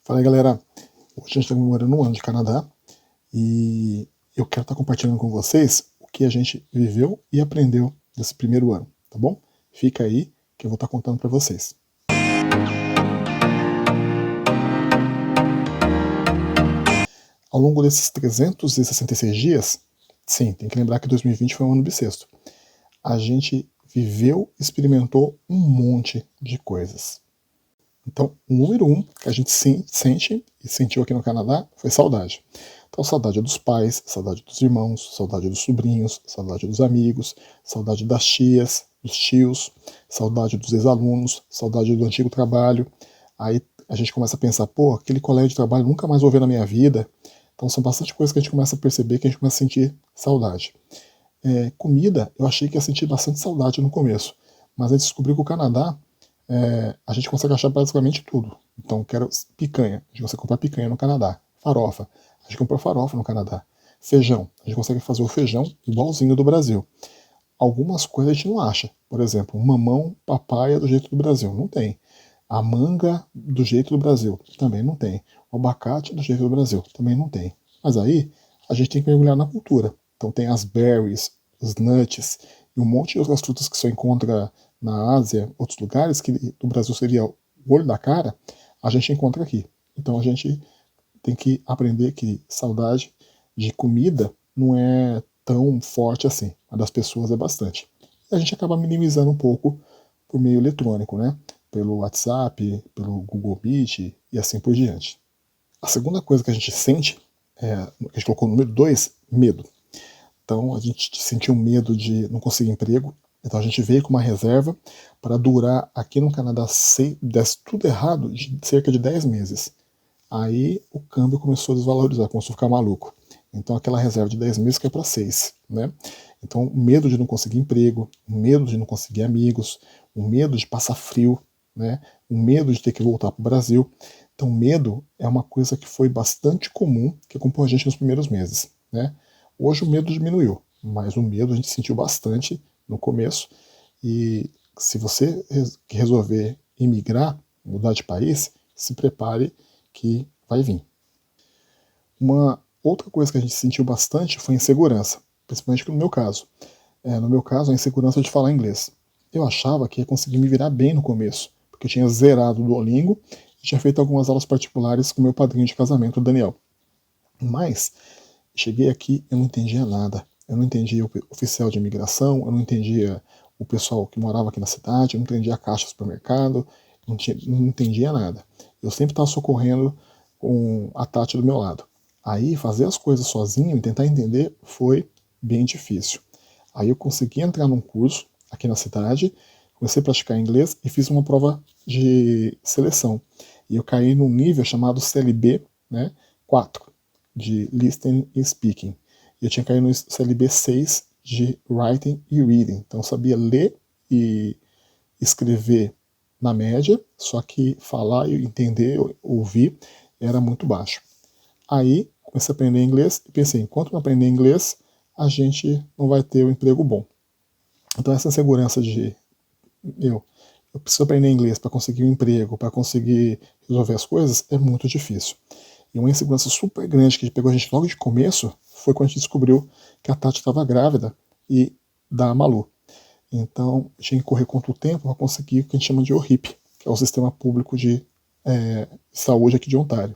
Fala aí, galera. Hoje a gente está comemorando um ano de Canadá e eu quero estar compartilhando com vocês o que a gente viveu e aprendeu nesse primeiro ano, tá bom? Fica aí que eu vou estar contando para vocês. Ao longo desses 366 dias, sim, tem que lembrar que 2020 foi um ano bissexto, a gente viveu, experimentou um monte de coisas. Então, o número um que a gente sente e sentiu aqui no Canadá foi saudade. Então, saudade dos pais, saudade dos irmãos, saudade dos sobrinhos, saudade dos amigos, saudade das tias, dos tios, saudade dos ex-alunos, saudade do antigo trabalho. Aí a gente começa a pensar, pô, aquele colega de trabalho nunca mais vou ver na minha vida. Então, são bastante coisas que a gente começa a perceber, que a gente começa a sentir saudade. Comida, eu achei que ia sentir bastante saudade no começo, mas aí descobri que o Canadá a gente consegue achar basicamente tudo. Então, quero picanha, a gente consegue comprar picanha no Canadá. Farofa, a gente comprou farofa no Canadá. Feijão, a gente consegue fazer o feijão igualzinho do Brasil. Algumas coisas a gente não acha. Por exemplo, mamão, papaya do jeito do Brasil, não tem. A manga do jeito do Brasil, também não tem. O abacate do jeito do Brasil, também não tem. Mas aí, a gente tem que mergulhar na cultura. Então tem as berries, os nuts e um monte de outras frutas que você encontra na Ásia, outros lugares, que do Brasil seria o olho da cara, a gente encontra aqui. Então a gente tem que aprender que saudade de comida não é tão forte assim, a das pessoas é bastante. E a gente acaba minimizando um pouco por meio eletrônico, né? Pelo WhatsApp, pelo Google Meet e assim por diante. A segunda coisa que a gente sente, que a gente colocou no número 2, medo. Então a gente sentiu medo de não conseguir emprego, então a gente veio com uma reserva para durar aqui no Canadá, se desse tudo errado, de cerca de 10 meses. Aí o câmbio começou a desvalorizar, começou a ficar maluco. Então aquela reserva de 10 meses caiu para 6, né? Então o medo de não conseguir emprego, o medo de não conseguir amigos, o medo de passar frio, né? O medo de ter que voltar para o Brasil. Então medo é uma coisa que foi bastante comum, que acompanhou a gente nos primeiros meses, né? Hoje o medo diminuiu, mas o medo a gente sentiu bastante no começo. E se você resolver imigrar, mudar de país, se prepare que vai vir. Uma outra coisa que a gente sentiu bastante foi insegurança, principalmente no meu caso. No meu caso, a insegurança de falar inglês. Eu achava que ia conseguir me virar bem no começo, porque eu tinha zerado o Duolingo e tinha feito algumas aulas particulares com meu padrinho de casamento, o Daniel. Mas cheguei aqui, eu não entendia nada. Eu não entendia o oficial de imigração, eu não entendia o pessoal que morava aqui na cidade, eu não entendia a caixa do supermercado, não entendia nada. Eu sempre estava socorrendo com a Tati do meu lado. Aí fazer as coisas sozinho e tentar entender foi bem difícil. Aí eu consegui entrar num curso aqui na cidade, comecei a praticar inglês e fiz uma prova de seleção. E eu caí num nível chamado CLB, né, 4, de Listening e Speaking. E eu tinha caído no CLB 6 de Writing e Reading. Então eu sabia ler e escrever na média, só que falar e entender, ouvir, era muito baixo. Aí comecei a aprender inglês e pensei, enquanto não aprender inglês, a gente não vai ter um emprego bom. Então essa insegurança de eu preciso aprender inglês para conseguir um emprego, para conseguir resolver as coisas, é muito difícil. E uma insegurança super grande que pegou a gente logo de começo foi quando a gente descobriu que a Tati estava grávida e da Malu. Então tinha que correr contra o tempo para conseguir o que a gente chama de ORIP, que é o Sistema Público de Saúde aqui de Ontário.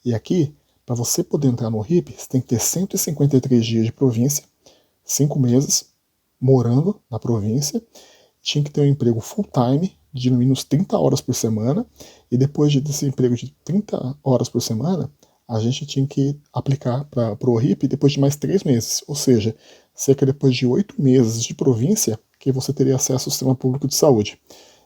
E aqui, para você poder entrar no ORIP, você tem que ter 153 dias de província, 5 meses morando na província, tinha que ter um emprego full-time, de no mínimo 30 horas por semana, e depois desse emprego de 30 horas por semana, a gente tinha que aplicar para o ORIP depois de mais 3 meses, ou seja, cerca depois de 8 meses de província que você teria acesso ao sistema público de saúde.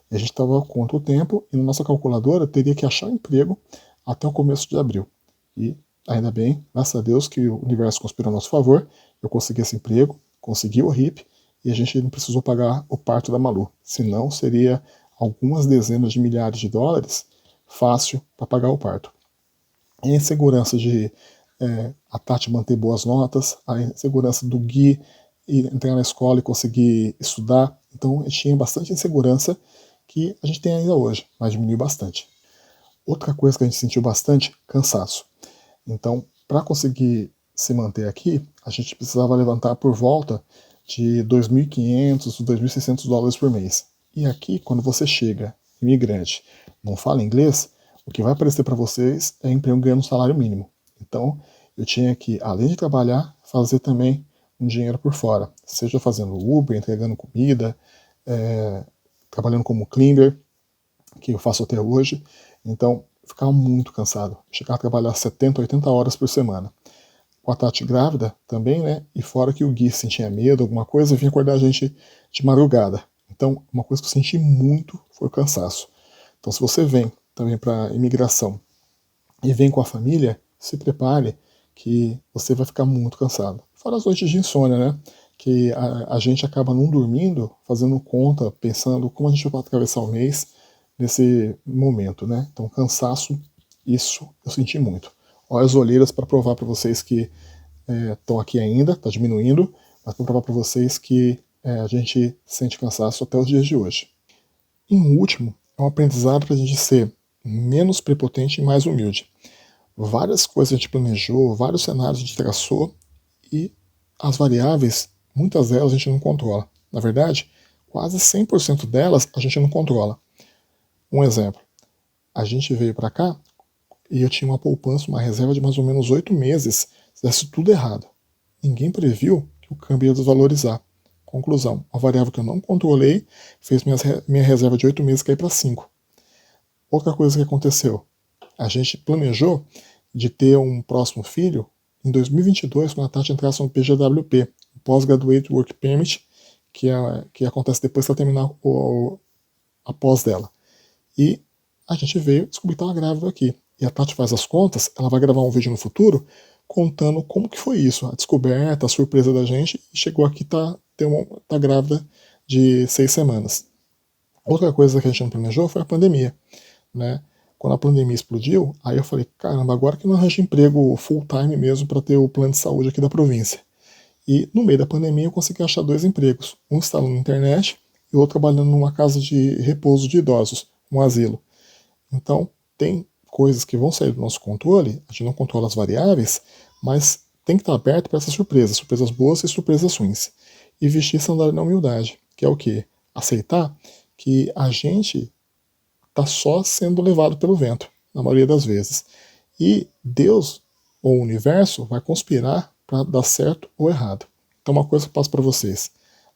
E a gente estava contra o tempo e na nossa calculadora teria que achar um emprego até o começo de abril. E ainda bem, graças a Deus que o universo conspirou a nosso favor, eu consegui esse emprego, consegui o RIP e a gente não precisou pagar o parto da Malu. Senão seria algumas dezenas de milhares de dólares fácil para pagar o parto. E a insegurança de a Tati manter boas notas, a insegurança do Gui entrar na escola e conseguir estudar. Então tinha bastante insegurança que a gente tem ainda hoje, mas diminuiu bastante. Outra coisa que a gente sentiu bastante, cansaço. Então, para conseguir se manter aqui, a gente precisava levantar por volta de 2.500, 2.600 dólares por mês. E aqui, quando você chega, imigrante, não fala inglês, o que vai aparecer para vocês é emprego ganhando um salário mínimo. Então, eu tinha que, além de trabalhar, fazer também um dinheiro por fora, seja fazendo Uber, entregando comida, trabalhando como cleaner, que eu faço até hoje. Então, ficava muito cansado. Chegava a trabalhar 70, 80 horas por semana. Com a Tati grávida também, né? E fora que o Gui sentia medo, alguma coisa, vinha acordar a gente de madrugada. Então, uma coisa que eu senti muito foi o cansaço. Então, se você vem também para imigração e vem com a família, se prepare que você vai ficar muito cansado. Fora as noites de insônia, né? Que a gente acaba não dormindo, fazendo conta, pensando como a gente vai atravessar o mês nesse momento, né? Então, cansaço, isso eu senti muito. Olha as olheiras para provar para vocês que estão aqui ainda, está diminuindo, mas para provar para vocês que a gente sente cansaço até os dias de hoje. Em último, é um aprendizado para a gente ser menos prepotente e mais humilde. Várias coisas a gente planejou, vários cenários a gente traçou e as variáveis, muitas delas a gente não controla. Na verdade, quase 100% delas a gente não controla. Um exemplo, a gente veio para cá e eu tinha uma poupança, uma reserva de mais ou menos 8 meses, se desse tudo errado. Ninguém previu que o câmbio ia desvalorizar. Conclusão, uma variável que eu não controlei fez minha reserva de 8 meses cair para 5. Outra coisa que aconteceu, a gente planejou de ter um próximo filho em 2022, quando a Tati entrasse no PGWP, Postgraduate Work Permit, que acontece depois que ela terminar a pós dela. E a gente veio descobrir que estava grávida aqui. E a Tati faz as contas, ela vai gravar um vídeo no futuro contando como que foi isso, a descoberta, a surpresa da gente, e chegou aqui, tá grávida de 6 semanas. Outra coisa que a gente não planejou foi a pandemia, né? Quando a pandemia explodiu, aí eu falei, caramba, agora que não arranjo emprego full time mesmo para ter o plano de saúde aqui da província. E no meio da pandemia eu consegui achar 2 empregos, um instalando na internet e outro trabalhando numa casa de repouso de idosos, um asilo. Então, tem coisas que vão sair do nosso controle, a gente não controla as variáveis, mas tem que estar aberto para essas surpresas boas e surpresas ruins. E vestir sandália na humildade, que é o quê? Aceitar que a gente está só sendo levado pelo vento, na maioria das vezes. E Deus, ou o universo, vai conspirar para dar certo ou errado. Então, uma coisa que eu passo para vocês: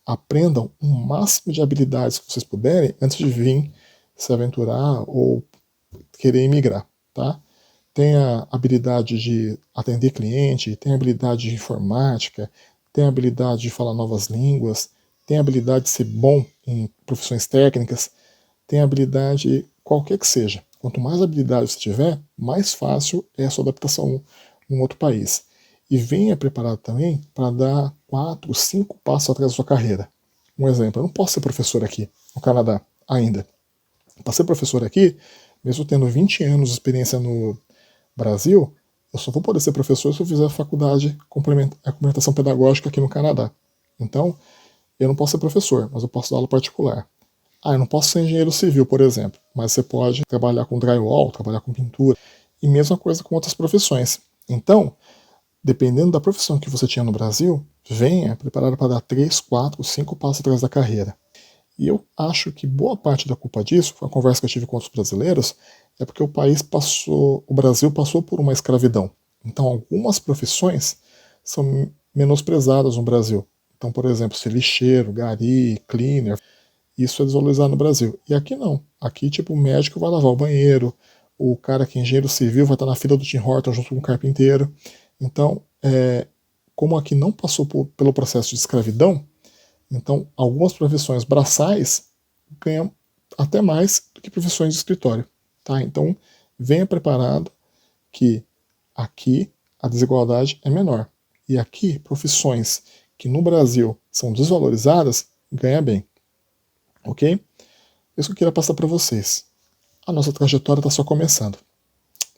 aprendam o máximo de habilidades que vocês puderem antes de vir se aventurar ou querer emigrar, tá? Tenha habilidade de atender cliente, tenha habilidade de informática, tenha habilidade de falar novas línguas, tenha habilidade de ser bom em profissões técnicas, tenha habilidade qualquer que seja. Quanto mais habilidade você tiver, mais fácil é a sua adaptação em um outro país. E venha preparado também para dar 4, 5 passos atrás da sua carreira. Um exemplo, eu não posso ser professor aqui no Canadá ainda. Para ser professor aqui, mesmo tendo 20 anos de experiência no Brasil, eu só vou poder ser professor se eu fizer a faculdade complementação pedagógica aqui no Canadá. Então, eu não posso ser professor, mas eu posso dar aula particular. Eu não posso ser engenheiro civil, por exemplo, mas você pode trabalhar com drywall, trabalhar com pintura, e mesma coisa com outras profissões. Então, dependendo da profissão que você tinha no Brasil, venha preparado para dar 3, 4, 5 passos atrás da carreira. E eu acho que boa parte da culpa disso, foi a conversa que eu tive com outros brasileiros, é porque o Brasil passou por uma escravidão. Então, algumas profissões são menosprezadas no Brasil. Então, por exemplo, ser lixeiro, gari, cleaner, isso é desvalorizado no Brasil. E aqui não. Aqui, tipo, o médico vai lavar o banheiro, o cara que é engenheiro civil vai estar na fila do Tim Hortons junto com o carpinteiro. Então, como aqui não passou pelo processo de escravidão, então algumas profissões braçais ganham até mais do que profissões de escritório. Tá? Então, venha preparado que aqui a desigualdade é menor. E aqui, profissões que no Brasil são desvalorizadas, ganha bem. Ok? Isso que eu queria passar para vocês. A nossa trajetória está só começando.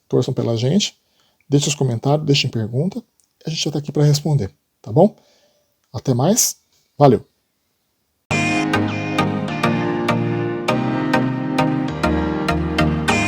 Torçam pela gente, deixem os comentários, deixem pergunta, a gente já está aqui para responder, tá bom? Até mais, valeu!